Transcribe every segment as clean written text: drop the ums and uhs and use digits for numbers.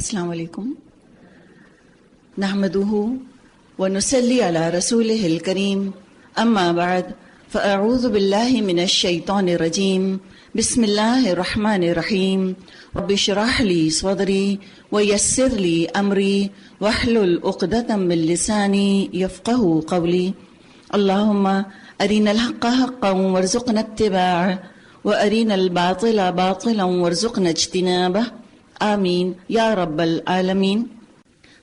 السلام علیکم نحمده ونصلي على رسوله الكريم اما بعد فاعوذ بالله من الشيطان الرجيم بسم الله الرحمن الرحيم رب اشرح لي صدري ويسر لي امري واحلل عقدة من لساني يفقهوا قولي اللهم ارنا الحق حقا وارزقنا اتباعه وارنا الباطل باطلا وارزقنا اجتنابه آمین یا رب العالمین۔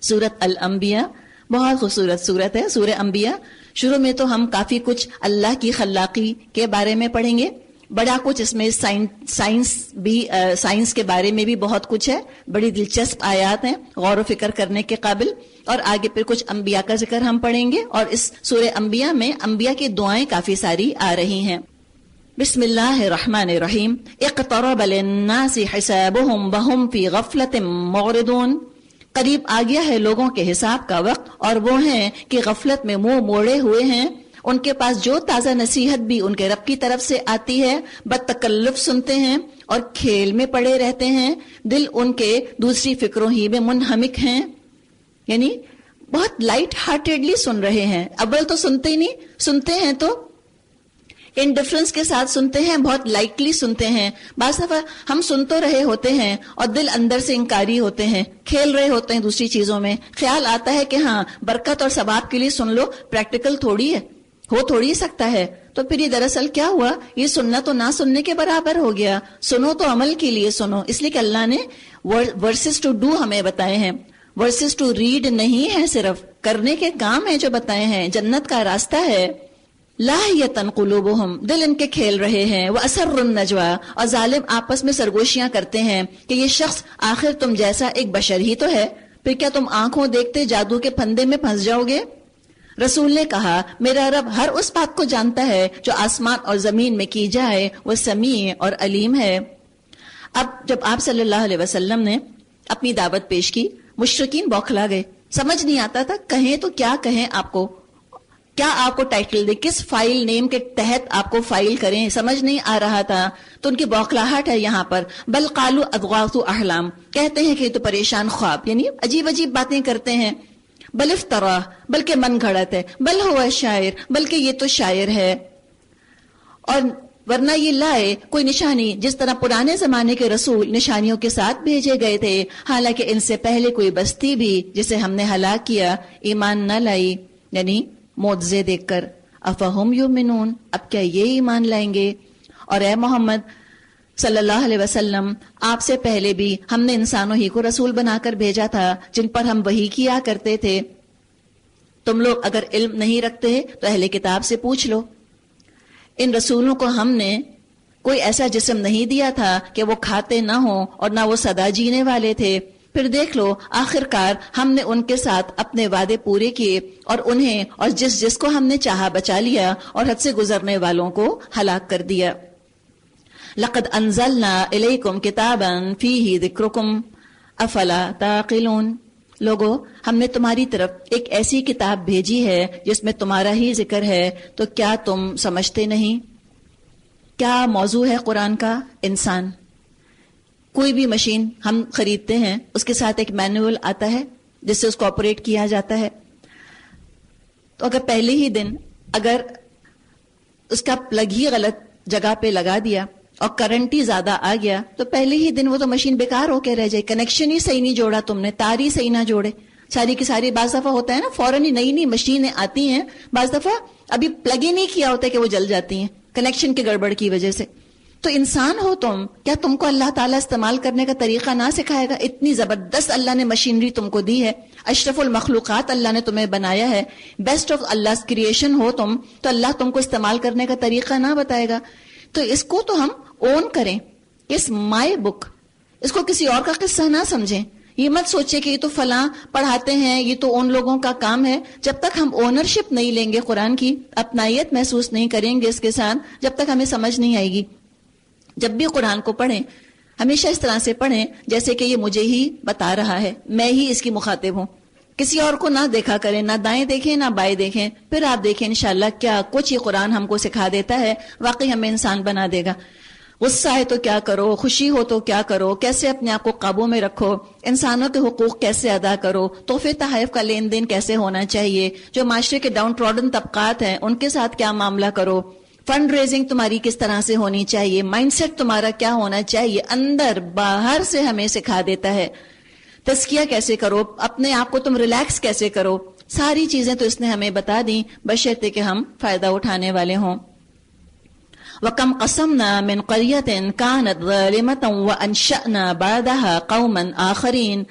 سورۃ الانبیاء بہت خوبصورت سورت ہے، سورہ انبیاء۔ شروع میں تو ہم کافی کچھ اللہ کی خلاقی کے بارے میں پڑھیں گے، بڑا کچھ اس میں سائنس کے بارے میں بھی بہت کچھ ہے، بڑی دلچسپ آیات ہیں غور و فکر کرنے کے قابل، اور آگے پھر کچھ انبیاء کا ذکر ہم پڑھیں گے، اور اس سورہ انبیاء میں انبیاء کی دعائیں کافی ساری آ رہی ہیں۔ بسم اللہ الرحمن الرحیم۔ اقترب للناس حسابهم وهم فی غفلۃ معرضون۔ قریب آ گیا ہے لوگوں کے حساب کا وقت اور وہ ہیں کہ غفلت میں منہ موڑے ہوئے ہیں۔ ان کے پاس جو تازہ نصیحت بھی ان کے رب کی طرف سے آتی ہے بد تکلف سنتے ہیں اور کھیل میں پڑے رہتے ہیں، دل ان کے دوسری فکروں ہی میں منہمک ہیں، یعنی بہت لائٹ ہارٹیڈلی سن رہے ہیں۔ اول تو سنتے ہی نہیں، سنتے ہیں تو انڈیفرنس کے ساتھ سنتے ہیں، بہت لائٹلی سنتے ہیں۔ بعض دفعہ ہم سن تو رہے ہوتے ہیں اور دل اندر سے انکاری ہوتے ہیں، کھیل رہے ہوتے ہیں دوسری چیزوں میں، خیال آتا ہے کہ ہاں برکت اور ثواب کے لیے سن لو، پریکٹیکل تھوڑی ہے، ہو تھوڑی سکتا ہے۔ تو پھر یہ دراصل کیا ہوا، یہ سننا تو نہ سننے کے برابر ہو گیا۔ سنو تو عمل کے لیے سنو، اس لیے کہ اللہ نے ورسز ٹو ڈو ہمیں بتائے ہیں، ورسز ٹو ریڈ نہیں ہے، صرف کرنے کے کام ہیں جو بتائے ہیں، جنت کا راستہ ہے۔ لاہیتن قلوبہم، دل ان کے کھیل رہے ہیں، وہ اسر النجوا، اور ظالم آپس میں سرگوشیاں کرتے ہیں کہ یہ شخص آخر تم جیسا ایک بشر ہی تو ہے، پھر کیا تم آنکھوں دیکھتے جادو کے پھندے میں پھنس جاؤ گے؟ رسول نے کہا میرا رب ہر اس بات کو جانتا ہے جو آسمان اور زمین میں کی جائے، وہ سمیع اور علیم ہے۔ اب جب آپ صلی اللہ علیہ وسلم نے اپنی دعوت پیش کی، مشرکین بوکھلا گئے، سمجھ نہیں آتا تھا کہیں تو کیا کہیں، آپ کو کیا آپ کو ٹائٹل دے، کس فائل نیم کے تحت آپ کو فائل کریں، سمجھ نہیں آ رہا تھا۔ تو ان کی بوکھلاہٹ ہے یہاں پر۔ بل قالوا اضغاث احلام، کہتے ہیں کہ یہ تو پریشان خواب، یعنی عجیب عجیب باتیں کرتے ہیں۔ بل افترا، بلکہ من گھڑت ہے۔ بل ہوا شاعر، بلکہ یہ تو شاعر ہے۔ اور ورنہ یہ لائے کوئی نشانی، جس طرح پرانے زمانے کے رسول نشانیوں کے ساتھ بھیجے گئے تھے، حالانکہ ان سے پہلے کوئی بستی بھی جسے ہم نے ہلاک کیا ایمان نہ لائی، یعنی معجزے دیکھ کر۔ افہم یؤمنون، اب کیا یہ ایمان لائیں گے؟ اور اے محمد صلی اللہ علیہ وسلم، آپ سے پہلے بھی ہم نے انسانوں ہی کو رسول بنا کر بھیجا تھا جن پر ہم وحی کیا کرتے تھے۔ تم لوگ اگر علم نہیں رکھتے تو اہل کتاب سے پوچھ لو۔ ان رسولوں کو ہم نے کوئی ایسا جسم نہیں دیا تھا کہ وہ کھاتے نہ ہوں اور نہ وہ سدا جینے والے تھے۔ پھر دیکھ لو آخرکار ہم نے ان کے ساتھ اپنے وعدے پورے کیے اور انہیں اور جس کو ہم نے چاہا بچا لیا اور حد سے گزرنے والوں کو ہلاک کر دیا۔ لقد انزلنا الیکم کتابا فیہ ذکرکم افلا تعقلون، لوگو ہم نے تمہاری طرف ایک ایسی کتاب بھیجی ہے جس میں تمہارا ہی ذکر ہے، تو کیا تم سمجھتے نہیں؟ کیا موضوع ہے قرآن کا؟ انسان۔ کوئی بھی مشین ہم خریدتے ہیں اس کے ساتھ ایک مینول آتا ہے جس سے اس کو آپریٹ کیا جاتا ہے۔ تو اگر پہلے ہی دن اگر اس کا پلگ ہی غلط جگہ پہ لگا دیا اور کرنٹ ہی زیادہ آ گیا تو پہلے ہی دن وہ تو مشین بیکار ہو کے رہ جائے، کنیکشن ہی صحیح نہیں جوڑا تم نے، تار ہی صحیح نہ جوڑے، ساری کی ساری۔ بعض دفعہ ہوتا ہے نا فوراً ہی نئی مشینیں آتی ہیں، بعض دفعہ ابھی پلگ ہی نہیں کیا ہوتا کہ وہ جل جاتی ہیں کنیکشن کی گڑبڑ کی وجہ سے۔ تو انسان ہو تم، کیا تم کو اللہ تعالیٰ استعمال کرنے کا طریقہ نہ سکھائے گا؟ اتنی زبردست اللہ نے مشینری تم کو دی ہے، اشرف المخلوقات اللہ نے تمہیں بنایا ہے، بیسٹ آف اللہ کریشن ہو تم، تو اللہ تم کو استعمال کرنے کا طریقہ نہ بتائے گا؟ تو اس کو تو ہم اون کریں، اس مائی بک، اس کو کسی اور کا قصہ نہ سمجھیں۔ یہ مت سوچے کہ یہ تو فلاں پڑھاتے ہیں، یہ تو ان لوگوں کا کام ہے۔ جب تک ہم اونرشپ نہیں لیں گے قرآن کی، اپنائیت محسوس نہیں کریں گے اس کے ساتھ، جب تک ہمیں سمجھ نہیں آئے گی۔ جب بھی قرآن کو پڑھیں ہمیشہ اس طرح سے پڑھیں جیسے کہ یہ مجھے ہی بتا رہا ہے، میں ہی اس کی مخاطب ہوں، کسی اور کو نہ دیکھا کریں، نہ دائیں دیکھیں نہ بائیں دیکھیں، پھر آپ دیکھیں انشاءاللہ کیا کچھ یہ قرآن ہم کو سکھا دیتا ہے، واقعی ہمیں انسان بنا دے گا۔ غصہ ہے تو کیا کرو، خوشی ہو تو کیا کرو، کیسے اپنے آپ کو قابو میں رکھو، انسانوں کے حقوق کیسے ادا کرو، تحفے تحائف کا لین دین کیسے ہونا چاہیے، جو معاشرے کے ڈاؤن ٹراڈن طبقات ہیں ان کے ساتھ کیا معاملہ کرو، فنڈ ریزنگ تمہاری کس طرح سے ہونی چاہیے، مائنڈ سیٹ تمہارا کیا ہونا چاہیے، اندر باہر سے ہمیں سکھا دیتا ہے. تزکیہ کیسے کرو، اپنے آپ کو تم ریلیکس کیسے کرو، ساری چیزیں تو اس نے ہمیں بتا دیں، بشرطے کہ ہم فائدہ اٹھانے والے ہوں. وَكَمْ قَسَمْنَا مِنْ قَرْيَةٍ كَانَتْ ظَالِمَةً وَأَنْشَأْنَا بَعْدَهَا قَوْمًا آخَرِينَ.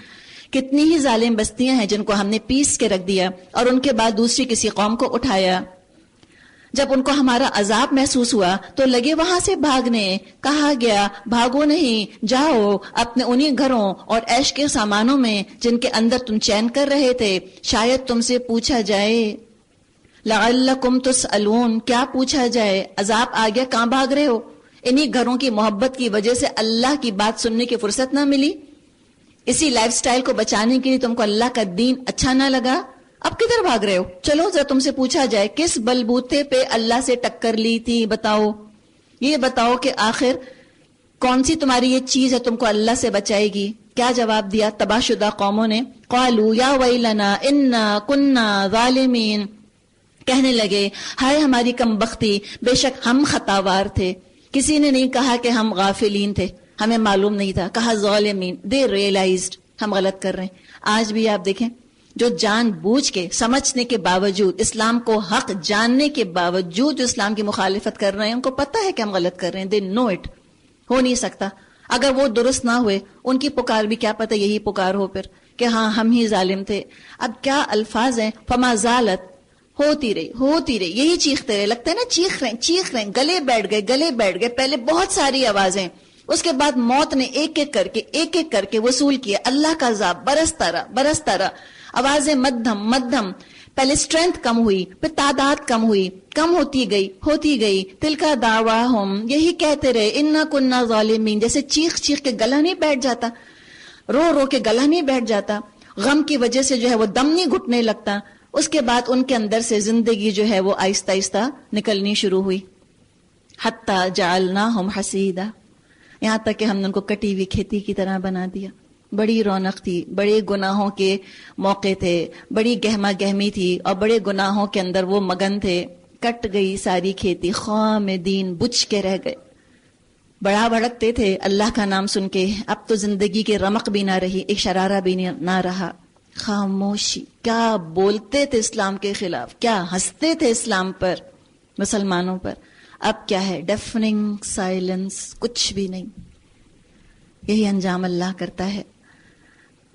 کتنی ہی ظالم بستیاں ہیں جن کو ہم نے پیس کے رکھ دیا اور ان کے بعد دوسری کسی قوم کو اٹھایا. جب ان کو ہمارا عذاب محسوس ہوا تو لگے وہاں سے بھاگنے. کہا گیا بھاگو نہیں، جاؤ اپنے انہی گھروں اور عیش کے سامانوں میں جن کے اندر تم چین کر رہے تھے، شاید تم سے پوچھا جائے. لعلکم تسألون، کیا پوچھا جائے؟ عذاب آ گیا، کہاں بھاگ رہے ہو؟ انہی گھروں کی محبت کی وجہ سے اللہ کی بات سننے کی فرصت نہ ملی، اسی لائف سٹائل کو بچانے کے لیے تم کو اللہ کا دین اچھا نہ لگا، اب کدھر بھاگ رہے ہو؟ چلو ذرا تم سے پوچھا جائے کس بلبوتے پہ اللہ سے ٹکر لی تھی، بتاؤ، یہ بتاؤ کہ آخر کون سی تمہاری یہ چیز ہے تم کو اللہ سے بچائے گی. کیا جواب دیا تباہ شدہ قوموں نے؟ قالوا یا ویلنا انا کنا ظالمین، کہنے لگے ہائے ہماری کم بختی، بے شک ہم خطاوار تھے. کسی نے نہیں کہا کہ ہم غافلین تھے، ہمیں معلوم نہیں تھا، کہا ظالمین، دے ریئلائزڈ ہم غلط کر رہے ہیں. آج بھی آپ دیکھیں جو جان بوجھ کے سمجھنے کے باوجود، اسلام کو حق جاننے کے باوجود جو اسلام کی مخالفت کر رہے ہیں، ان کو پتہ ہے کہ ہم غلط کر رہے ہیں، دے نو اٹ. ہو نہیں سکتا اگر وہ درست نہ ہوئے، ان کی پکار بھی کیا پتہ یہی پکار ہو پھر کہ ہاں ہم ہی ظالم تھے. اب کیا الفاظ ہیں، فما زالت، ہوتی رہی، یہی چیختے رہے. لگتا ہے نا چیخ رہے ہیں، گلے بیٹھ گئے. پہلے بہت ساری آوازیں، اس کے بعد موت نے ایک ایک کر کے وصول کیا. اللہ کا عذاب برستا رہا. آوازیں مدھم، پہلے اسٹرینتھ کم ہوئی، پھر تعداد کم ہوئی، کم ہوتی گئی. تلکا دعواہم، یہی کہتے رہے، انا کننا ظالمین، جیسے چیخ کے گلا نہیں بیٹھ جاتا، رو کے گلا نہیں بیٹھ جاتا، غم کی وجہ سے جو ہے وہ دم نہیں گھٹنے لگتا. اس کے بعد ان کے اندر سے زندگی جو ہے وہ آہستہ آہستہ نکلنی شروع ہوئی. حتی جعلناہم حصیدا، یہاں تک کہ ہم نے ان کو کٹی ہوئی کھیتی کی طرح بنا دیا. بڑی رونق تھی، بڑے گناہوں کے موقع تھے، بڑی گہما گہمی تھی اور بڑے گناہوں کے اندر وہ مگن تھے. کٹ گئی ساری کھیتی، خامدین، بجھ کے رہ گئے. بڑا بھڑکتے تھے اللہ کا نام سن کے، اب تو زندگی کے رمق بھی نہ رہی، ایک شرارہ بھی نہ رہا. خاموشی. کیا بولتے تھے اسلام کے خلاف، کیا ہنستے تھے اسلام پر، مسلمانوں پر. اب کیا ہے؟ ڈیفننگ سائلنس، کچھ بھی نہیں. یہی انجام اللہ کرتا ہے.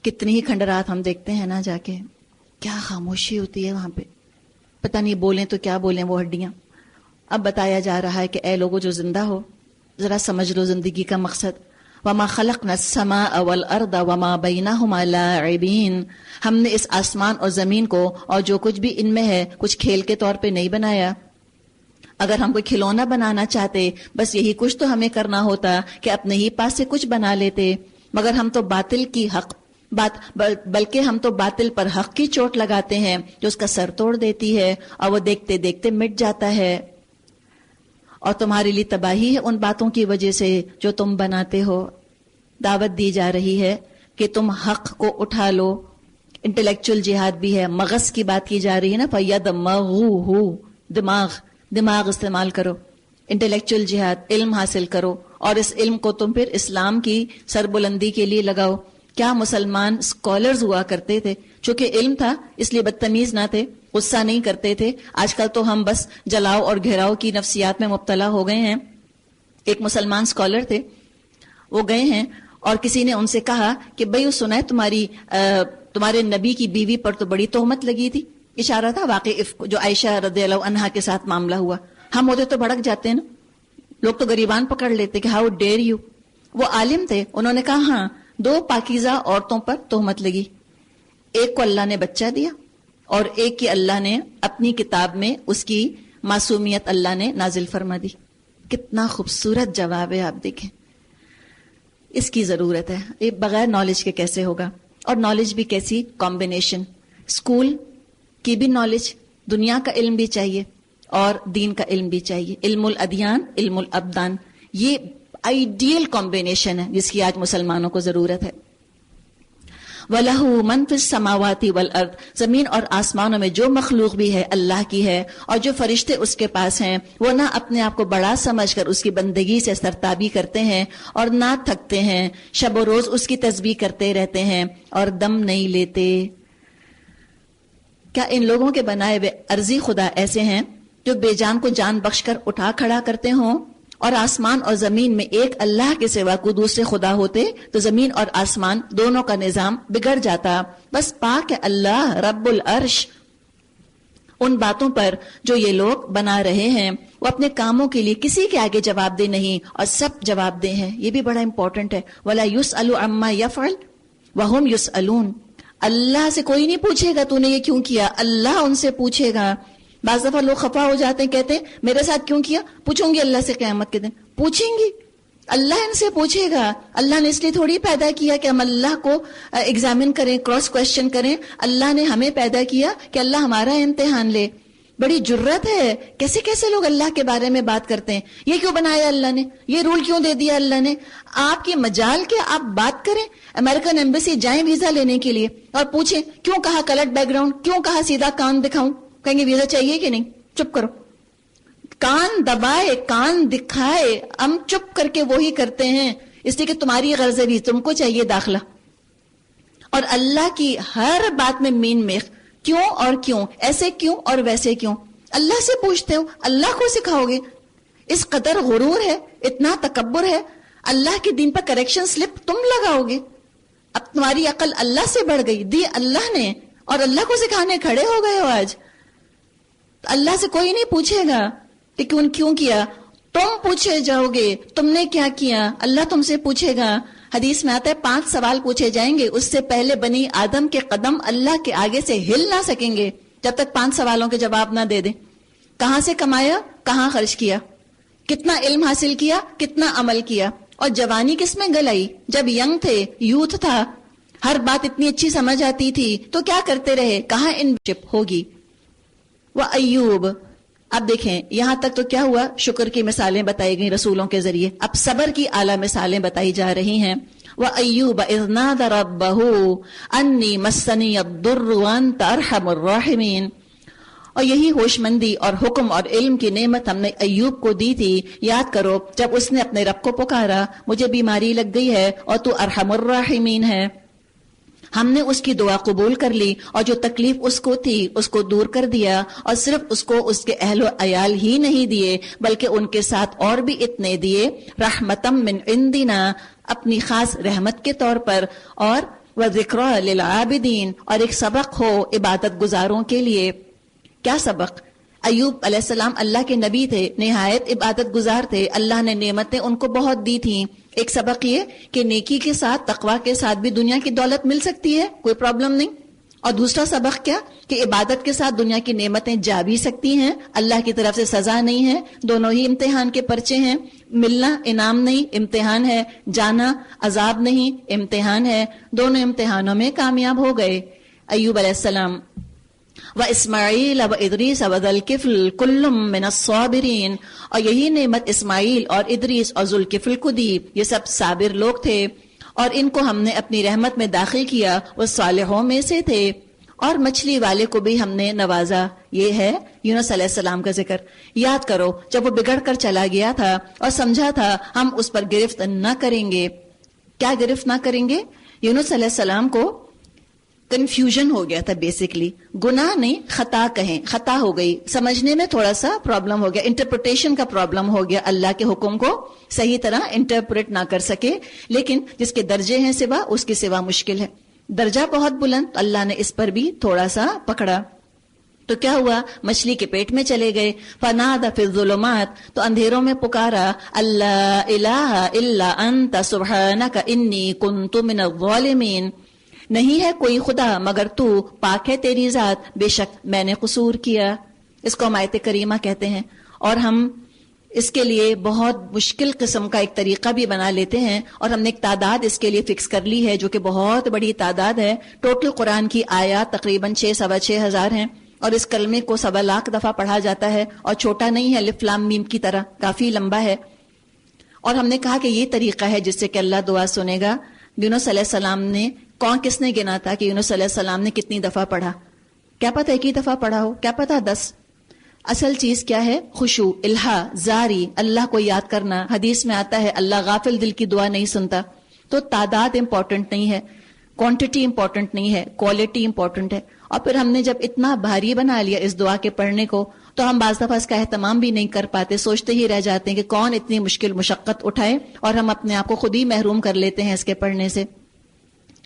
کتنی ہی کھنڈرات ہم دیکھتے ہیں نا جا کے، کیا خاموشی ہوتی ہے وہاں پہ، پتہ نہیں بولیں تو کیا بولیں وہ ہڈیاں. اب بتایا جا رہا ہے کہ اے لوگوں جو زندہ ہو، ذرا سمجھ لو زندگی کا مقصد. وما خلقنا السماء والارض وما بینہما لاعبین، ہم نے اس آسمان اور زمین کو اور جو کچھ بھی ان میں ہے کچھ کھیل کے طور پہ نہیں بنایا. اگر ہم کوئی کھلونا بنانا چاہتے، بس یہی کچھ تو ہمیں کرنا ہوتا کہ اپنے ہی پاس سے کچھ بنا لیتے. مگر ہم تو باطل کی حق بلکہ ہم تو باطل پر حق کی چوٹ لگاتے ہیں جو اس کا سر توڑ دیتی ہے اور وہ دیکھتے دیکھتے مٹ جاتا ہے. اور تمہارے لیے تباہی ہے ان باتوں کی وجہ سے جو تم بناتے ہو. دعوت دی جا رہی ہے کہ تم حق کو اٹھا لو. انٹلیکچوئل جہاد بھی ہے، مغز کی بات کی جا رہی ہے نا، فَيَدْمَغُوهُ، دماغ استعمال کرو. انٹلیکچوئل جہاد، علم حاصل کرو اور اس علم کو تم پھر اسلام کی سربلندی کے لیے لگاؤ. کیا مسلمان اسکالرز ہوا کرتے تھے، چونکہ علم تھا اس لیے بدتمیز نہ تھے، غصہ نہیں کرتے تھے. آج کل تو ہم بس جلاؤ اور گھیراؤ کی نفسیات میں مبتلا ہو گئے ہیں. ایک مسلمان اسکالر تھے، وہ گئے ہیں اور کسی نے ان سے کہا کہ بھئی وہ سنا ہے تمہارے نبی کی بیوی پر تو بڑی تہمت لگی تھی. اشارہ تھا واقعی عفق جو عائشہ رضی اللہ عنہا کے ساتھ معاملہ ہوا. ہم ہوتے تو بھڑک جاتے ہیں نا، لوگ تو گریبان پکڑ لیتے کہ ہاؤ ڈیئر یو. وہ عالم تھے، انہوں نے کہا ہاں 2 پاکیزہ عورتوں پر تہمت لگی، ایک کو اللہ نے بچہ دیا اور ایک کی اللہ نے اپنی کتاب میں اس کی معصومیت اللہ نے نازل فرما دی. کتنا خوبصورت جواب ہے، آپ دیکھیں. اس کی ضرورت ہے، یہ بغیر نالج کے کیسے ہوگا؟ اور نالج بھی کیسی کمبینیشن، اسکول کی بھی نالج، دنیا کا علم بھی چاہیے اور دین کا علم بھی چاہیے. علم الادیان، علم الابدان، یہ آئیڈیل کمبینیشن ہے جس کی آج مسلمانوں کو ضرورت ہے. وَلَهُ مَن فِي السَّمَاوَاتِ وَالْأَرْضِ, زمین اور آسمانوں میں جو مخلوق بھی ہے اللہ کی ہے, اور جو فرشتے اس کے پاس ہیں وہ نہ اپنے آپ کو بڑا سمجھ کر اس کی بندگی سے سرتابی کرتے ہیں اور نہ تھکتے ہیں, شب و روز اس کی تسبیح کرتے رہتے ہیں اور دم نہیں لیتے. کیا ان لوگوں کے بنائے ہوئے عرضی خدا ایسے ہیں جو بے جان کو جان بخش کر اٹھا کھڑا کرتے ہوں؟ اور آسمان اور زمین میں ایک اللہ کے سوا کوئی دوسرے خدا ہوتے تو زمین اور آسمان دونوں کا نظام بگڑ جاتا. بس پاک ہے اللہ رب العرش ان باتوں پر جو یہ لوگ بنا رہے ہیں. وہ اپنے کاموں کے لیے کسی کے آگے جواب دہ نہیں اور سب جواب دہ ہیں. یہ بھی بڑا امپورٹنٹ ہے. وَلَا يُسْأَلُ عَمَّا يَفْعَلُ وَهُمْ يُسْأَلُونَ. اللہ سے کوئی نہیں پوچھے گا تو نے یہ کیوں کیا, اللہ ان سے پوچھے گا. بعض دفعہ لوگ خفا ہو جاتے ہیں, کہتے ہیں میرے ساتھ کیوں کیا, پوچھوں گی اللہ سے قیامت کے دن. پوچھیں گی, اللہ ان سے پوچھے گا. اللہ نے اس لیے تھوڑی پیدا کیا کہ ہم اللہ کو ایگزامن کریں, کراس کوشچن کریں. اللہ نے ہمیں پیدا کیا کہ اللہ ہمارا امتحان لے. بڑی جرت ہے, کیسے کیسے لوگ اللہ کے بارے میں بات کرتے ہیں. یہ کیوں بنایا اللہ نے, یہ رول کیوں دے دیا اللہ نے. آپ کی مجال کے آپ بات کریں, امریکن ایمبیسی جائیں ویزا لینے کے لیے اور پوچھیں کیوں کہا کلرڈ بیک گراؤنڈ, کیوں کہا سیدھا کان دکھاؤں, کہیں گے ویزا چاہیے کہ نہیں, چپ کرو. کان دبائے کان دکھائے, ہم چپ کر کے وہی کرتے ہیں اس لیے کہ تمہاری غرض بھی, تم کو چاہیے داخلہ. اور اللہ کی ہر بات میں مین میخ, کیوں اور کیوں, ایسے کیوں اور ویسے کیوں. اللہ سے پوچھتے ہو, اللہ کو سکھاؤ گے. اس قدر غرور ہے, اتنا تکبر ہے. اللہ کے دین پر کریکشن سلپ تم لگاؤ گے. اب تمہاری عقل اللہ سے بڑھ گئی, دی اللہ نے, اور اللہ کو سکھانے کھڑے ہو گئے ہو آج. اللہ سے کوئی نہیں پوچھے گا کہ کیوں کیا, تم پوچھے جاؤ گے تم نے کیا کیا. اللہ تم سے پوچھے گا. حدیث میں آتا ہے 5 سوال پوچھے جائیں گے, اس سے پہلے بنی آدم کے قدم اللہ کے آگے سے ہل نہ سکیں گے جب تک 5 سوالوں کے جواب نہ دے دیں. کہاں سے کمایا, کہاں خرچ کیا, کتنا علم حاصل کیا, کتنا عمل کیا, اور جوانی کس میں گلائی, جب ینگ تھے, یوتھ تھا, ہر بات اتنی اچھی سمجھ آتی تھی تو کیا کرتے رہے, کہاں انشپ ہوگی. وہ ایوب, اب دیکھیں یہاں تک تو کیا ہوا, شکر کی مثالیں بتائی گئی رسولوں کے ذریعے. اب صبر کی اعلیٰ مثالیں بتائی جا رہی ہیں. وَأَيُّوبَ إِذْ نَادَى رَبَّهُ أَنِّي مَسَّنِيَ الضُّرُّ وَأَنْتَ أَرْحَمُ الرَّاحِمِينَ. اور یہی ہوش مندی اور حکم اور علم کی نعمت ہم نے ایوب کو دی تھی. یاد کرو جب اس نے اپنے رب کو پکارا, مجھے بیماری لگ گئی ہے اور تو ارحم الراحمین ہے. ہم نے اس کی دعا قبول کر لی اور جو تکلیف اس کو تھی اس کو دور کر دیا, اور صرف اس کو اس کے اہل و عیال ہی نہیں دیے بلکہ ان کے ساتھ اور بھی اتنے دیے, رحمتم من عندنا, اپنی خاص رحمت کے طور پر, اور وذکریٰ للعابدین, اور ایک سبق ہو عبادت گزاروں کے لیے. کیا سبق؟ ایوب علیہ السلام اللہ کے نبی تھے, نہایت عبادت گزار تھے, اللہ نے نعمتیں ان کو بہت دی تھیں. ایک سبق یہ کہ نیکی کے ساتھ تقوی کے ساتھ بھی دنیا کی دولت مل سکتی ہے, کوئی پرابلم نہیں. اور دوسرا سبق کیا کہ عبادت کے ساتھ دنیا کی نعمتیں جا بھی سکتی ہیں, اللہ کی طرف سے سزا نہیں ہے, دونوں ہی امتحان کے پرچے ہیں. ملنا انعام نہیں, امتحان ہے, جانا عذاب نہیں, امتحان ہے. دونوں امتحانوں میں کامیاب ہو گئے ایوب علیہ السلام. وَإِسْمَاعِيلَ وَإِدْرِيسَ وَذَا الْكِفْلِ كُلٌّ مِّنَ الصَّابِرِينَ, اور یہی نعمت اسماعیل اور ادریس اور ذوالکفل کو دی. یہ سب صابر لوگ تھے اور ان کو ہم نے اپنی رحمت میں داخل کیا, وہ صالحوں میں سے تھے. اور مچھلی والے کو بھی ہم نے نوازا. یہ ہے یونس علیہ السلام کا ذکر. یاد کرو جب وہ بگڑ کر چلا گیا تھا اور سمجھا تھا ہم اس پر گرفت نہ کریں گے. کیا گرفت نہ کریں گے؟ یونس علیہ السلام کو کنفیوژن ہو گیا تھا. بیسکلی گناہ نہیں, خطا کہیں, خطا ہو گئی, سمجھنے میں تھوڑا سا پرابلم ہو گیا, انٹرپریٹیشن کا پرابلم ہو گیا, اللہ کے حکم کو صحیح طرح انٹرپریٹ نہ کر سکے. لیکن جس کے درجے ہیں سوا, اس کی سوا مشکل ہے. درجہ بہت بلند, اللہ نے اس پر بھی تھوڑا سا پکڑا. تو کیا ہوا, مچھلی کے پیٹ میں چلے گئے. فنادى في الظلمات, تو اندھیروں میں پکارا, اللہ الہ الا انت سبحانک انی کنت من الظالمین, نہیں ہے کوئی خدا مگر تو, پاک ہے تیری ذات, بے شک میں نے قصور کیا. اس کو ہم آیت کریمہ کہتے ہیں. اور ہم اس کے لیے بہت مشکل قسم کا ایک طریقہ بھی بنا لیتے ہیں, اور ہم نے ایک تعداد اس کے لیے فکس کر لی ہے جو کہ بہت بڑی تعداد ہے. ٹوٹل قرآن کی آیات تقریباً 6,600 ہیں, اور اس کلمے کو 1.25 دفعہ پڑھا جاتا ہے, اور چھوٹا نہیں ہے الف لام میم کی طرح, کافی لمبا ہے. اور ہم نے کہا کہ یہ طریقہ ہے جس سے کہ اللہ دعا سنے گا. یونس علیہ السلام نے کس نے گنا تھا کہ یونس علیہ السلام نے کتنی دفعہ پڑھا؟ کیا پتہ ایک ہی دفعہ پڑھا ہو، کیا پتہ 10. اصل چیز کیا ہے؟ خشوع، الہا، زاری، اللہ کو یاد کرنا. حدیث میں آتا ہے اللہ غافل دل کی دعا نہیں سنتا. تو تعداد امپورٹنٹ نہیں ہے، کوانٹٹی امپورٹنٹ نہیں ہے، کوالٹی امپورٹنٹ ہے. اور پھر ہم نے جب اتنا بھاری بنا لیا اس دعا کے پڑھنے کو تو ہم بعض دفعہ اس کا اہتمام بھی نہیں کر پاتے، سوچتے ہی رہ جاتے ہیں کہ کون اتنی مشکل مشقت اٹھائے، اور ہم اپنے آپ کو خود ہی محروم کر لیتے ہیں اس کے پڑھنے سے.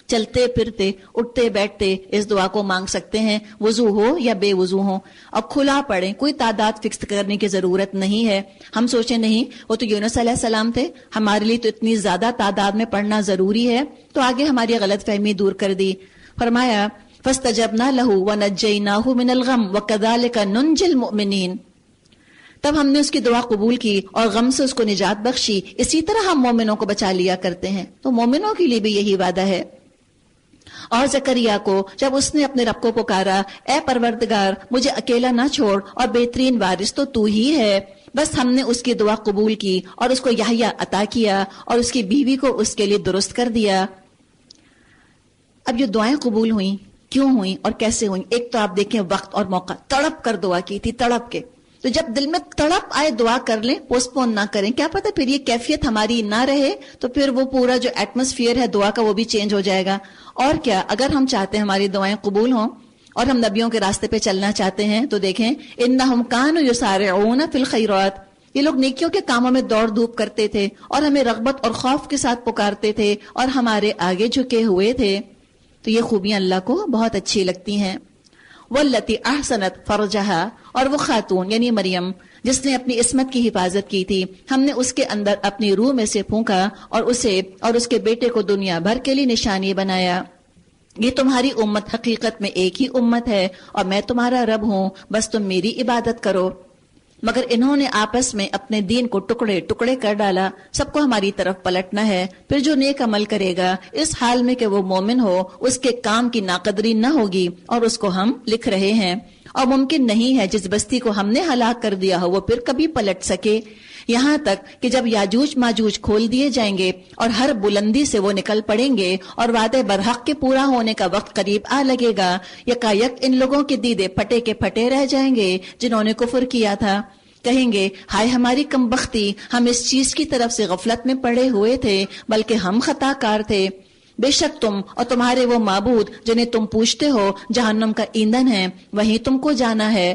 چلتے پھرتے اٹھتے بیٹھتے اس دعا کو مانگ سکتے ہیں، وضو ہو یا بے وضو ہو. اور کھلا پڑھیں، کوئی تعداد فکس کرنے کی ضرورت نہیں ہے. ہم سوچیں نہیں وہ تو یونس علیہ السلام تھے، ہمارے لیے تو اتنی زیادہ تعداد میں پڑھنا ضروری ہے، تو آگے ہماری غلط فہمی دور کر دی. فرمایا فاستجبنا له ونجيناه من الغم وكذلك ننجي المؤمنين. تب ہم نے اس کی دعا قبول کی اور غم سے اس کو نجات بخشی. اسی طرح ہم مومنوں کو بچا لیا کرتے ہیں. تو مومنوں کے لیے بھی یہی وعدہ ہے. اور زکریا کو جب اس نے اپنے رب کو پکارا، اے پروردگار مجھے اکیلا نہ چھوڑ اور بہترین وارث تو تو ہی ہے، بس ہم نے اس کی دعا قبول کی اور اس کو یحییٰ عطا کیا اور اس کی بیوی کو اس کے لیے درست کر دیا. اب یہ دعائیں قبول ہوئیں، کیوں ہوئیں اور کیسے ہوئیں؟ ایک تو آپ دیکھیں وقت اور موقع، تڑپ کر دعا کی تھی، تڑپ کے. تو جب دل میں تڑپ آئے دعا کر لیں، پوسٹ پون نہ کریں. کیا پتہ پھر یہ کیفیت ہماری نہ رہے تو پھر وہ پورا جو ایٹماسفیئر ہے دعا کا وہ بھی چینج ہو جائے گا. اور کیا، اگر ہم چاہتے ہیں ہماری دعائیں قبول ہوں اور ہم نبیوں کے راستے پہ چلنا چاہتے ہیں تو دیکھیں انہم کانوا یسارعون فی الخیرات، یہ لوگ نیکیوں کے کاموں میں دوڑ دھوپ کرتے تھے اور ہمیں رغبت اور خوف کے ساتھ پکارتے تھے اور ہمارے آگے جھکے ہوئے تھے. تو یہ خوبیاں اللہ کو بہت اچھی لگتی ہیں. واللتی احسنت فرجہا، اور وہ خاتون یعنی مریم جس نے اپنی عصمت کی حفاظت کی تھی، ہم نے اس کے اندر اپنی روح میں سے پھونکا اور اسے اور اس کے بیٹے کو دنیا بھر کے لیے نشانی بنایا. یہ تمہاری امت حقیقت میں ایک ہی امت ہے اور میں تمہارا رب ہوں، بس تم میری عبادت کرو. مگر انہوں نے آپس میں اپنے دین کو ٹکڑے ٹکڑے کر ڈالا. سب کو ہماری طرف پلٹنا ہے. پھر جو نیک عمل کرے گا اس حال میں کہ وہ مومن ہو، اس کے کام کی ناقدری نہ ہوگی اور اس کو ہم لکھ رہے ہیں. اور ممکن نہیں ہے جس بستی کو ہم نے ہلاک کر دیا ہو وہ پھر کبھی پلٹ سکے. یہاں تک کہ جب یاجوج ماجوج کھول دیے جائیں گے اور ہر بلندی سے وہ نکل پڑیں گے اور وعدے برحق کے پورا ہونے کا وقت قریب آ لگے گا، یکایک ان لوگوں کے دیدے پھٹے کے پھٹے رہ جائیں گے جنہوں نے کفر کیا تھا. کہیں گے ہائے ہماری کم بختی، ہم اس چیز کی طرف سے غفلت میں پڑے ہوئے تھے، بلکہ ہم خطا کار تھے. بے شک تم اور تمہارے وہ معبود جنہیں تم پوچھتے ہو جہنم کا ایندھن ہے، وہیں تم کو جانا ہے.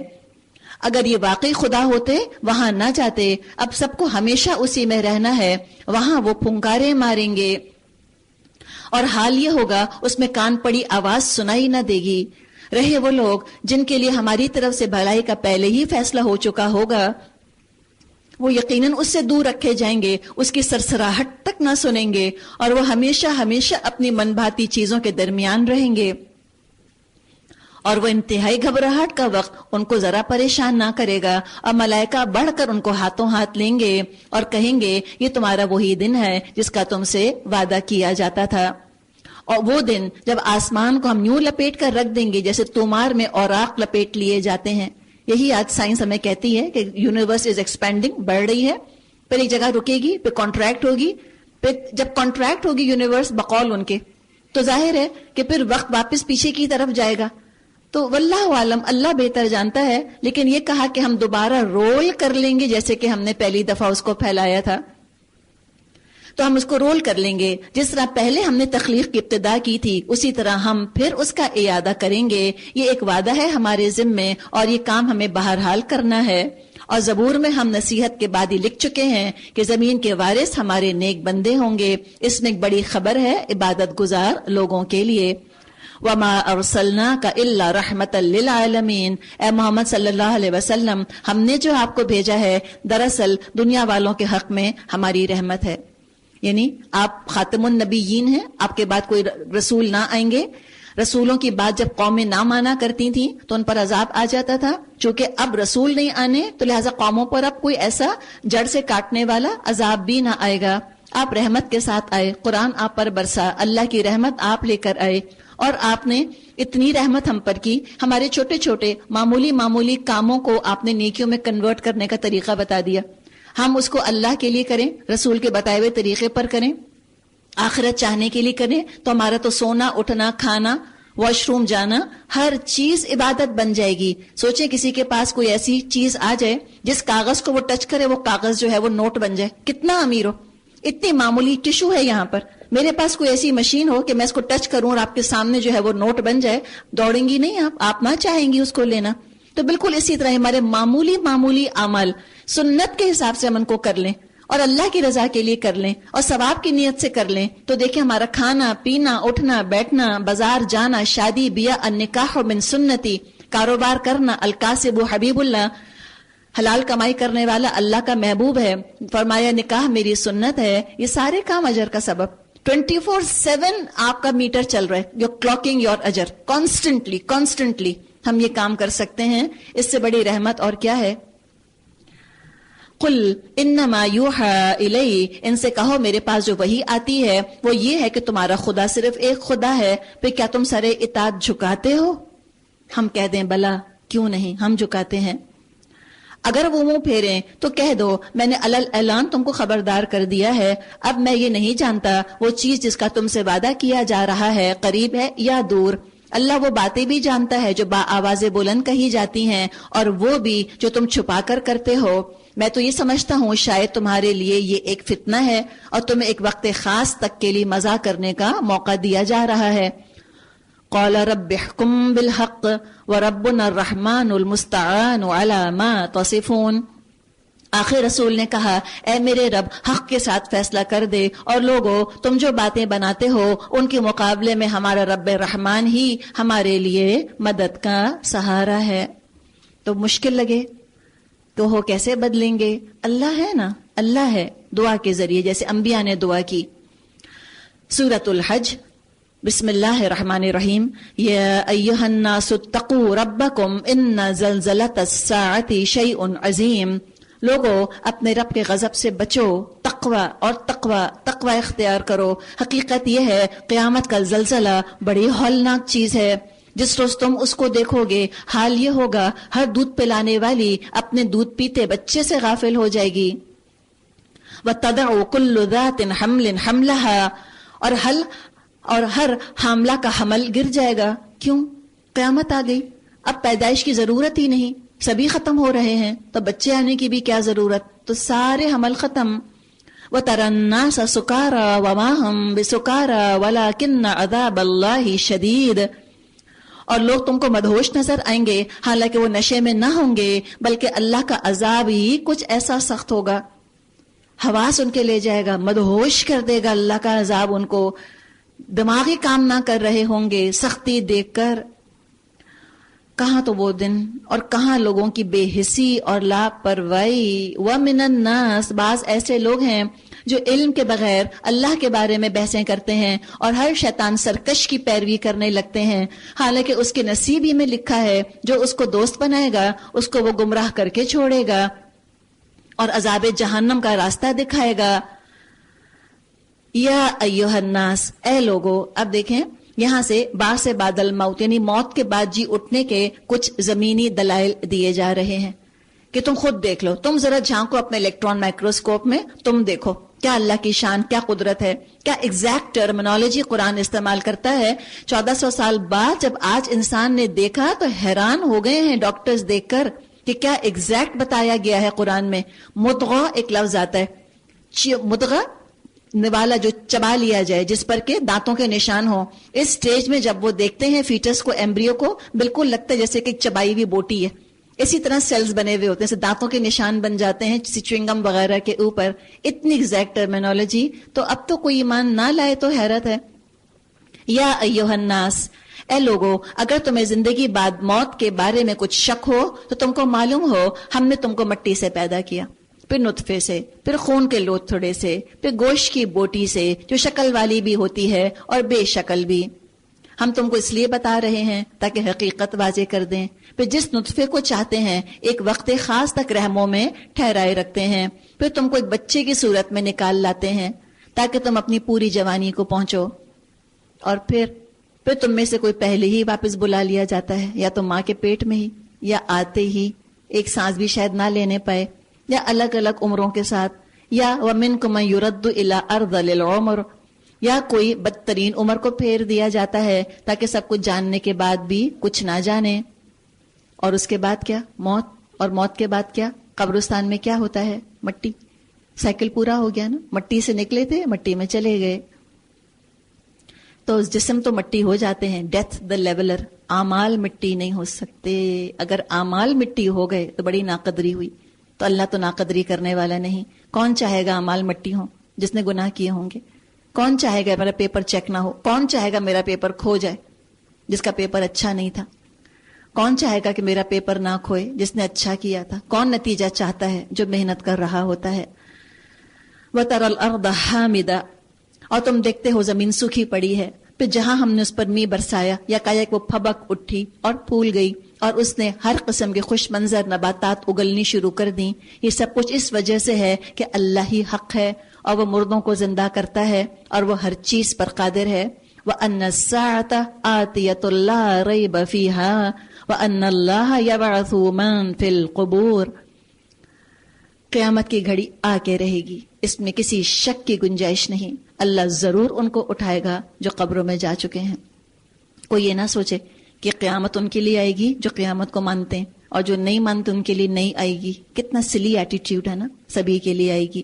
اگر یہ واقعی خدا ہوتے وہاں نہ جاتے، اب سب کو ہمیشہ اسی میں رہنا ہے. وہاں وہ پھنکارے ماریں گے اور حال یہ ہوگا اس میں کان پڑی آواز سنائی نہ دے گی. رہے وہ لوگ جن کے لیے ہماری طرف سے بھلائی کا پہلے ہی فیصلہ ہو چکا ہوگا، وہ یقیناً اس سے دور رکھے جائیں گے، اس کی سرسراہٹ تک نہ سنیں گے اور وہ ہمیشہ ہمیشہ اپنی من بھاتی چیزوں کے درمیان رہیں گے. اور وہ انتہائی گھبراہٹ کا وقت ان کو ذرا پریشان نہ کرے گا اور ملائکہ بڑھ کر ان کو ہاتھوں ہاتھ لیں گے اور کہیں گے یہ تمہارا وہی دن ہے جس کا تم سے وعدہ کیا جاتا تھا. اور وہ دن جب آسمان کو ہم یوں لپیٹ کر رکھ دیں گے جیسے تومار میں اوراق لپیٹ لیے جاتے ہیں. یہی آج سائنس ہمیں کہتی ہے کہ یونیورس از ایکسپینڈنگ، بڑھ رہی ہے. پھر ایک جگہ رکے گی، پھر کانٹریکٹ ہوگی. پھر جب کانٹریکٹ ہوگی یونیورس بقول ان کے، تو ظاہر ہے کہ پھر وقت واپس پیچھے کی طرف جائے گا. تو واللہ عالم، اللہ بہتر جانتا ہے. لیکن یہ کہا کہ ہم دوبارہ رول کر لیں گے جیسے کہ ہم نے پہلی دفعہ اس کو پھیلایا تھا، تو ہم اس کو رول کر لیں گے. جس طرح پہلے ہم نے تخلیق کی ابتدا کی تھی اسی طرح ہم پھر اس کا اعادہ کریں گے. یہ ایک وعدہ ہے ہمارے ذمے اور یہ کام ہمیں بہرحال کرنا ہے. اور زبور میں ہم نصیحت کے بعد ہی لکھ چکے ہیں کہ زمین کے وارث ہمارے نیک بندے ہوں گے. اس میں ایک بڑی خبر ہے عبادت گزار لوگوں کے لیے. وَمَا أَرْسَلْنَاكَ إِلَّا رَحْمَةً لِّلْعَالَمِينَ، اے محمد صلی اللہ علیہ وسلم، ہم نے جو آپ کو بھیجا ہے دراصل دنیا والوں کے حق میں ہماری رحمت ہے. یعنی آپ خاتم النبیین ہیں، آپ کے بعد کوئی رسول نہ آئیں گے. رسولوں کی بات جب قومیں نہ مانا کرتی تھیں تو ان پر عذاب آ جاتا تھا. چونکہ اب رسول نہیں آنے تو لہٰذا قوموں پر اب کوئی ایسا جڑ سے کاٹنے والا عذاب بھی نہ آئے گا. آپ رحمت کے ساتھ آئے، قرآن آپ پر برسا، اللہ کی رحمت آپ لے کر آئے. اور آپ نے اتنی رحمت ہم پر کی، ہمارے چھوٹے چھوٹے معمولی معمولی کاموں کو آپ نے نیکیوں میں کنورٹ کرنے کا طریقہ بتا دیا. ہم اس کو اللہ کے لیے کریں، رسول کے بتائے ہوئے طریقے پر کریں، آخرت چاہنے کے لیے کریں، تو ہمارا تو سونا، اٹھنا، کھانا، واش روم جانا، ہر چیز عبادت بن جائے گی. سوچیں کسی کے پاس کوئی ایسی چیز آ جائے جس کاغذ کو وہ ٹچ کرے وہ کاغذ جو ہے وہ نوٹ بن جائے، کتنا امیر ہو. اتنی معمولی ٹشو ہے یہاں پر، میرے پاس کوئی ایسی مشین ہو کہ میں اس کو ٹچ کروں اور آپ کے سامنے جو ہے وہ نوٹ بن جائے، دوڑیں گی نہیں آپ نہ چاہیں گی اس کو لینا. تو بالکل اسی طرح ہمارے معمولی عمل سنت کے حساب سے ہم ان کو کر لیں اور اللہ کی رضا کے لیے کر لیں اور ثواب کی نیت سے کر لیں، تو دیکھیں ہمارا کھانا، پینا، اٹھنا، بیٹھنا، بازار جانا، شادی بیاہ، النکاح من سنتی، کاروبار کرنا، الکاسب حبیب اللہ، حلال کمائی کرنے والا اللہ کا محبوب ہے، فرمایا نکاح میری سنت ہے، یہ سارے کام اجر کا سبب. 24/7 آپ کا میٹر چل رہا ہے، یو کلوکنگ یور اجر، کانسٹنٹلی ہم یہ کام کر سکتے ہیں. اس سے بڑی رحمت اور کیا ہے؟ قل انما یوحی الی، ان سے کہو میرے پاس جو وحی آتی ہے وہ یہ ہے کہ تمہارا خدا صرف ایک خدا ہے، پھر کیا تم سر اطاعت جھکاتے ہو؟ ہم کہہ دیں بلا، کیوں نہیں، ہم جھکاتے ہیں. اگر وہ منہ پھیریں تو کہہ دو میں نے اعلان تم کو خبردار کر دیا ہے، اب میں یہ نہیں جانتا وہ چیز جس کا تم سے وعدہ کیا جا رہا ہے قریب ہے یا دور. اللہ وہ باتیں بھی جانتا ہے جو با آواز بلند کہی جاتی ہیں اور وہ بھی جو تم چھپا کر کرتے ہو. میں تو یہ سمجھتا ہوں شاید تمہارے لیے یہ ایک فتنہ ہے اور تمہیں ایک وقت خاص تک کے لیے مزہ کرنے کا موقع دیا جا رہا ہے. قال رب احکم بالحق وربنا الرحمن المستعان علی ما تصفون. آخر رسول نے کہا اے میرے رب حق کے ساتھ فیصلہ کر دے، اور لوگوں تم جو باتیں بناتے ہو ان کے مقابلے میں ہمارا رب رحمان ہی ہمارے لیے مدد کا سہارا ہے. تو مشکل لگے تو ہو کیسے بدلیں گے؟ اللہ ہے نا، اللہ ہے. دعا کے ذریعے جیسے انبیاء نے دعا کی. سورۃ الحج، بسم اللہ الرحمن الرحیم. یا ایھا الناس اتقوا ربکم ان زلزلۃ الساعۃ شیء عظیم. لوگو اپنے رب کے غضب سے بچو، تقوی اختیار کرو. حقیقت یہ ہے قیامت کا زلزلہ بڑی ہولناک چیز ہے. جس روز تم اس کو دیکھو گے حال یہ ہوگا ہر دودھ پلانے والی اپنے دودھ پیتے بچے سے غافل ہو جائے گی. وَتَدَعُ كُلُّ ذَاتٍ حَمْلٍ حَمْلَهَا، اور ہر حاملہ کا حمل گر جائے گا. کیوں؟ قیامت آ گئی، اب پیدائش کی ضرورت ہی نہیں، سبھی ختم ہو رہے ہیں، تو بچے آنے کی بھی کیا ضرورت؟ تو سارے حمل ختم. وَتَرَى النَّاسَ سُكَارَى وَمَا هُمْ بِسُكَارَى وَلَكِنَّ عَذَابَ اللَّهِ شَدِيدٌ. اور لوگ تم کو مدہوش نظر آئیں گے حالانکہ وہ نشے میں نہ ہوں گے، بلکہ اللہ کا عذاب ہی کچھ ایسا سخت ہوگا. حواس ان کے لے جائے گا، مدہوش کر دے گا اللہ کا عذاب ان کو، دماغی کام نہ کر رہے ہوں گے سختی دیکھ کر. کہاں تو وہ دن اور کہاں لوگوں کی بے حسی اور لاپرواہی. وَمِنَ النَّاسِ، بعض ایسے لوگ ہیں جو علم کے بغیر اللہ کے بارے میں بحثیں کرتے ہیں اور ہر شیطان سرکش کی پیروی کرنے لگتے ہیں، حالانکہ اس کے نصیب ہی میں لکھا ہے جو اس کو دوست بنائے گا اس کو وہ گمراہ کر کے چھوڑے گا اور عذاب جہنم کا راستہ دکھائے گا. یا ایھا الناس، اے لوگو. اب دیکھیں یہاں سے با سے بعد الموت یعنی موت کے بعد جی اٹھنے کے کچھ زمینی دلائل دیے جا رہے ہیں کہ تم خود دیکھ لو، تم ذرا جھانکو اپنے الیکٹران مائکروسکوپ میں، تم دیکھو کیا اللہ کی شان، کیا قدرت ہے، کیا ایگزیکٹ ٹرمنالوجی قرآن استعمال کرتا ہے. 1400 سال بعد جب آج انسان نے دیکھا تو حیران ہو گئے ہیں ڈاکٹرز دیکھ کر کہ کیا ایگزیکٹ بتایا گیا ہے قرآن میں. مدغہ ایک لفظ آتا ہے، مدغہ نوالا جو چبا لیا جائے جس پر کے دانتوں کے نشان ہوں. اس سٹیج میں جب وہ دیکھتے ہیں فیٹس کو، ایمبریو کو، بالکل لگتا ہے جیسے کہ چبائی ہوئی بوٹی ہے. اسی طرح سیلز بنے ہوئے ہوتے ہیں، دانتوں کے نشان بن جاتے ہیں چوئنگم وغیرہ کے اوپر. اتنی ایگزیکٹ ٹرمینالوجی، تو اب تو کوئی ایمان نہ لائے تو حیرت ہے. یا ایھا الناس، اے لوگو اگر تمہیں زندگی بعد موت کے بارے میں کچھ شک ہو تو تم کو معلوم ہو ہم نے تم کو مٹی سے پیدا کیا، پھر نطفے سے، پھر خون کے لوتھ تھوڑے سے، پھر گوشت کی بوٹی سے جو شکل والی بھی ہوتی ہے اور بے شکل بھی. ہم تم کو اس لیے بتا رہے ہیں تاکہ حقیقت واضح کر دیں. پھر جس نطفے کو چاہتے ہیں ایک وقت خاص تک رحموں میں ٹھہرائے رکھتے ہیں، پھر تم کو ایک بچے کی صورت میں نکال لاتے ہیں تاکہ تم اپنی پوری جوانی کو پہنچو. اور پھر تم میں سے کوئی پہلے ہی واپس بلا لیا جاتا ہے، یا تو ماں کے پیٹ میں ہی، یا آتے ہی ایک سانس بھی شاید نہ لینے پائے، یا الگ الگ عمروں کے ساتھ، یا وَمِنْكُمْ مَنْ يُرَدُّ إِلَىٰ أَرْذَلِ الْعُمُرِ، یا کوئی بدترین عمر کو پھیر دیا جاتا ہے تاکہ سب کچھ جاننے کے بعد بھی کچھ نہ جانے. اور اس کے بعد کیا؟ موت. اور موت کے بعد کیا؟ قبرستان میں کیا ہوتا ہے؟ مٹی. سائیکل پورا ہو گیا نا، مٹی سے نکلے تھے، مٹی میں چلے گئے. تو جسم تو مٹی ہو جاتے ہیں. Death the leveller. اعمال مٹی نہیں ہو سکتے. اگر اعمال مٹی ہو گئے تو بڑی ناقدری ہوئی. تو اللہ تو ناقدری کرنے والا نہیں. کون چاہے گا اعمال مٹی ہوں؟ جس نے گناہ کیے ہوں گے. کون چاہے گا میرا پیپر چیک نہ ہو؟ کون چاہے گا میرا پیپر کھو جائے جس کا پیپر اچھا نہیں تھا؟ کون چاہے گا کہ میرا پیپر نہ کھوئے جس نے اچھا کیا تھا؟ کون نتیجہ چاہتا ہے؟ جو محنت کر رہا ہوتا ہے. وَتَرَى الْأَرْضَ حَامِدَةً، اور تم دیکھتے ہو زمین سوکھی پڑی ہے، پھر جہاں ہم نے اس پر می برسایا یا کہا کہ وہ پھبک اٹھی اور پھول گئی اور اس نے ہر قسم کے خوش منظر نباتات اگلنی شروع کر دیں. یہ سب کچھ اس وجہ سے ہے کہ اللہ ہی حق ہے اور وہ مردوں کو زندہ کرتا ہے اور وہ ہر چیز پر قادر ہے. وَأَنَّ السَّاعَةَ آتِيَةٌ لَا رَيْبَ فِيهَا وَأَنَّ اللَّهَ يَبْعَثُ مَن فِي الْقُبُورِ، قیامت کی گھڑی آ کے رہے گی، اس میں کسی شک کی گنجائش نہیں. اللہ ضرور ان کو اٹھائے گا جو قبروں میں جا چکے ہیں. کوئی یہ نہ سوچے کہ قیامت ان کے لیے آئے گی جو قیامت کو مانتے ہیں، اور جو نہیں مانتے ان کے لیے نہیں آئے گی. کتنا سلی ایٹیٹیوڈ ہے نا، سبھی کے لیے آئے گی.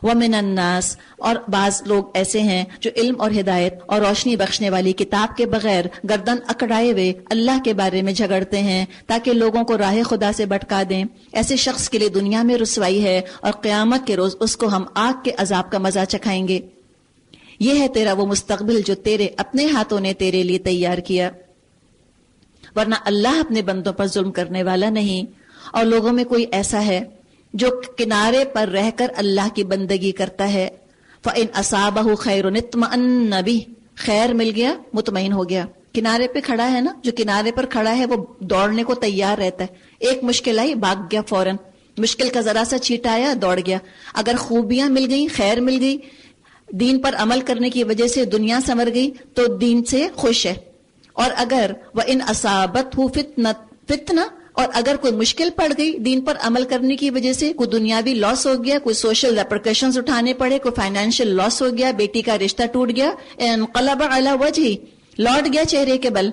وَمِنَ النَّاسِ، اور بعض لوگ ایسے ہیں جو علم اور ہدایت اور روشنی بخشنے والی کتاب کے بغیر گردن اکڑائے ہوئے اللہ کے بارے میں جھگڑتے ہیں تاکہ لوگوں کو راہ خدا سے بھٹکا دیں. ایسے شخص کے لیے دنیا میں رسوائی ہے اور قیامت کے روز اس کو ہم آگ کے عذاب کا مزہ چکھائیں گے. یہ ہے تیرا وہ مستقبل جو تیرے اپنے ہاتھوں نے تیرے لیے تیار کیا. ورنہ اللہ اپنے بندوں پر ظلم کرنے والا نہیں. اور لوگوں میں کوئی ایسا ہے جو کنارے پر رہ کر اللہ کی بندگی کرتا ہے. فَإِنْ أَصَابَهُ خَيْرٌ اطْمَأَنَّ بِهِ، خیر مل گیا مطمئن ہو گیا. کنارے پہ کھڑا ہے نا، جو کنارے پر کھڑا ہے وہ دوڑنے کو تیار رہتا ہے. ایک مشکل آئی بھاگ گیا فوراً، مشکل کا ذرا سا چھیٹا آیا دوڑ گیا. اگر خوبیاں مل گئی، خیر مل گئی، دین پر عمل کرنے کی وجہ سے دنیا سنور گئی تو دین سے خوش ہے. اور اگر وَإِنْ أَصَابَتْهُ فِتْنَةٌ، اور اگر کوئی مشکل پڑ گئی دین پر عمل کرنے کی وجہ سے، کوئی دنیاوی لاس ہو گیا، کوئی سوشل ریپرکیشنز اٹھانے پڑے، کوئی فائنینشیل لاس ہو گیا، بیٹی کا رشتہ ٹوٹ گیا، انقلب علی وجہی، لوٹ گیا چہرے کے بل.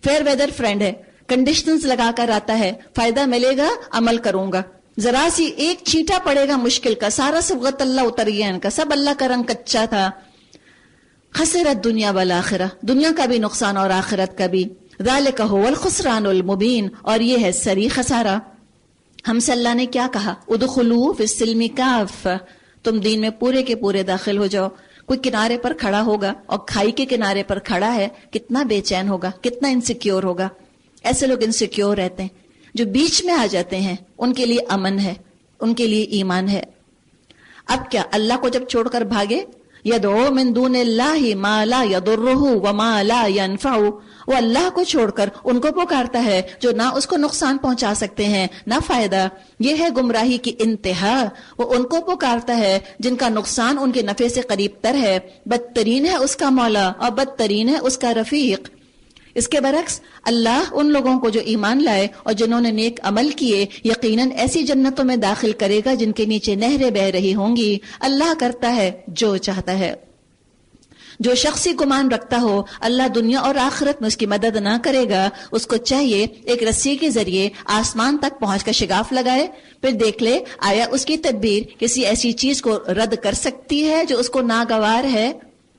فیئر ویدر فرینڈ ہے، کنڈیشنز لگا کر آتا ہے، فائدہ ملے گا عمل کروں گا. ذرا سی ایک چھینٹا پڑے گا مشکل کا، سارا صبغت اللہ اتر گیا ان کا، سب اللہ کا رنگ کچا تھا. خسرت دنیا والآخرہ، دنیا کا بھی نقصان اور آخرت کا بھی. ذالک هو الخسران المبین، اور یہ ہے سری خسارہ. ہم سے اللہ نے کیا کہا؟ ادخلوا فی السلم کافہ، تم دین میں پورے کے پورے داخل ہو جاؤ. کوئی کنارے پر کھڑا ہوگا اور کھائی کے کنارے پر کھڑا ہے، کتنا بے چین ہوگا، کتنا انسیکیور ہوگا. ایسے لوگ انسیکیور رہتے ہیں. جو بیچ میں آ جاتے ہیں ان کے لیے امن ہے، ان کے لیے ایمان ہے. اب کیا اللہ کو جب چھوڑ کر بھاگے، یدعو من دون اللہ ما لا یضرہ وما لا ینفع، وہ اللہ کو چھوڑ کر ان کو پکارتا ہے جو نہ اس کو نقصان پہنچا سکتے ہیں نہ فائدہ. یہ ہے گمراہی کی انتہا. وہ ان کو پکارتا ہے جن کا نقصان ان کے نفع سے قریب تر ہے. بدترین ہے اس کا مولا اور بدترین ہے اس کا رفیق. اس کے برعکس اللہ ان لوگوں کو جو ایمان لائے اور جنہوں نے نیک عمل کیے یقیناً ایسی جنتوں میں داخل کرے گا جن کے نیچے نہریں بہ رہی ہوں گی. اللہ کرتا ہے جو چاہتا ہے. جو شخصی گمان رکھتا ہو اللہ دنیا اور آخرت میں اس کی مدد نہ کرے گا، اس کو چاہیے ایک رسی کے ذریعے آسمان تک پہنچ کر شگاف لگائے، پھر دیکھ لے آیا اس کی تدبیر کسی ایسی چیز کو رد کر سکتی ہے جو اس کو ناگوار ہے.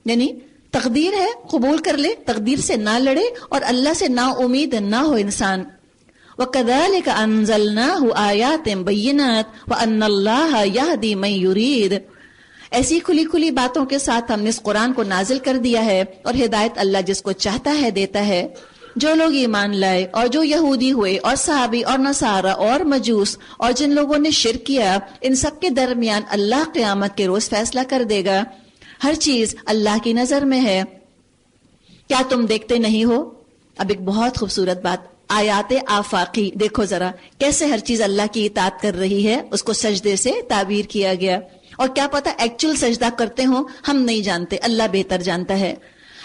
یعنی تقدیر ہے، قبول کر لے، تقدیر سے نہ لڑے اور اللہ سے نا امید نہ ہو انسان. وَكَذَلِكَ أَنزَلْنَاهُ آيَاتٍ بَيِّنَاتٍ وَأَنَّ اللَّهَ يَهْدِي مَن يُرِيدُ. ایسی کھلی کھلی باتوں کے ساتھ ہم نے اس قرآن کو نازل کر دیا ہے اور ہدایت اللہ جس کو چاہتا ہے دیتا ہے. جو لوگ ایمان لائے اور جو یہودی ہوئے اور صحابی اور نصارہ اور مجوس اور جن لوگوں نے شرک کیا، ان سب کے درمیان اللہ قیامت کے روز فیصلہ کر دے گا. ہر چیز اللہ کی نظر میں ہے. کیا تم دیکھتے نہیں ہو؟ اب ایک بہت خوبصورت بات، آیات آفاقی. دیکھو ذرا کیسے ہر چیز اللہ کی اطاعت کر رہی ہے، اس کو سجدے سے تعبیر کیا گیا. اور کیا پتا ایکچوئل سجدہ کرتے ہوں، ہم نہیں جانتے، اللہ بہتر جانتا ہے.